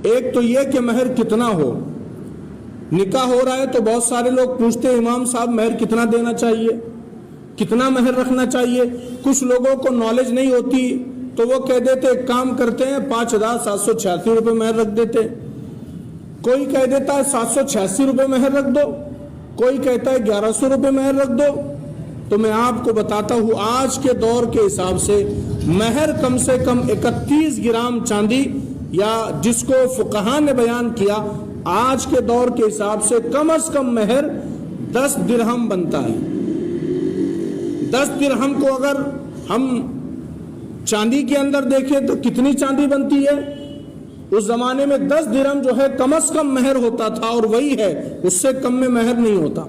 एक तो ये कि महर कितना हो। निकाह हो रहा है तो बहुत सारे लोग पूछते हैं इमाम साहब महर कितना देना चाहिए, कितना महर रखना चाहिए। कुछ लोगों को नॉलेज नहीं होती तो वो कह देते एक काम करते हैं 5,786 रुपये महर रख देते। कोई कह देता है 786 रुपये महर रख दो, कोई कहता है 1100 रुपये महर रख दो। तो मैं आपको बताता हूं आज के दौर के हिसाब से महर कम से कम 31 ग्राम चांदी, या जिसको फुकहा ने बयान किया आज के दौर के हिसाब से कम महर 10 दिरहम बनता है। 10 दिरहम को अगर हम चांदी के अंदर देखें तो कितनी चांदी बनती है। उस जमाने में 10 दिरहम जो है कम से कम महर होता था, और वही है, उससे कम में महर नहीं होता।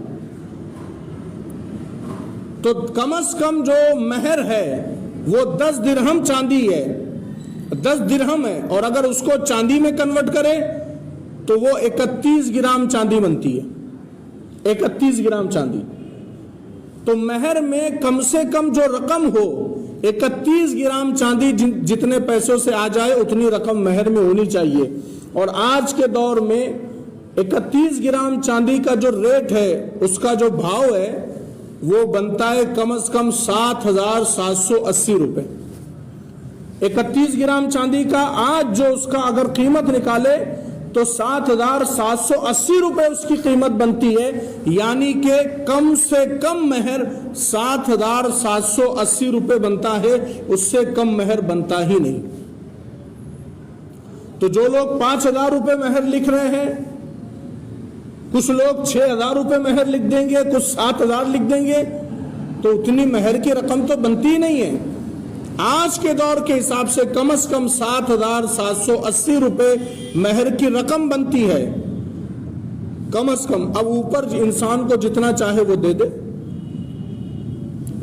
तो कम से कम जो महर है वो 10 दिरहम चांदी है, 10 दिरहम है, और अगर उसको चांदी में कन्वर्ट करें तो वो 31 ग्राम चांदी बनती है। 31 ग्राम चांदी। तो महर में कम से कम जो रकम हो 31 ग्राम चांदी जितने पैसों से आ जाए उतनी रकम महर में होनी चाहिए। और आज के दौर में 31 ग्राम चांदी का जो रेट है, उसका जो भाव है वो बनता है कम से कम 7,780 रुपए। 31 ग्राम चांदी का आज जो उसका अगर कीमत निकाले तो 7,780 रुपए उसकी कीमत बनती है, यानी कि कम से कम महर 7,780 रुपए बनता है, उससे कम महर बनता ही नहीं। तो जो लोग 5,000 रुपए महर लिख रहे हैं, कुछ लोग 6,000 रुपए महर लिख देंगे, कुछ 7,000 लिख देंगे, तो उतनी महर की रकम तो बनती ही नहीं है। आज के दौर के हिसाब से कम 7,780 रुपए महर की रकम बनती है, कम से कम। अब ऊपर इंसान को जितना चाहे वो दे दे,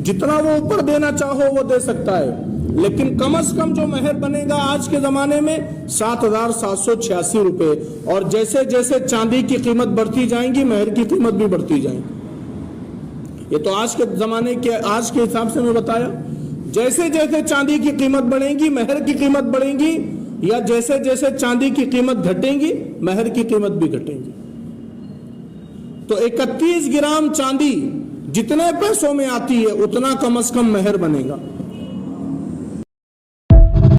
जितना वो ऊपर देना चाहो वो दे सकता है, लेकिन कम से कम जो महर बनेगा आज के जमाने में 7,786 रुपए। और जैसे जैसे चांदी की कीमत बढ़ती जाएंगी महर की कीमत भी बढ़ती जाएगी। ये तो आज के जमाने के आज के हिसाब से मैं बताया। जैसे जैसे चांदी की कीमत बढ़ेगी महर की कीमत बढ़ेगी, या जैसे जैसे चांदी की कीमत घटेगी महर की कीमत भी घटेगी। तो 31 ग्राम चांदी जितने पैसों में आती है उतना कम से कम महर बनेगा।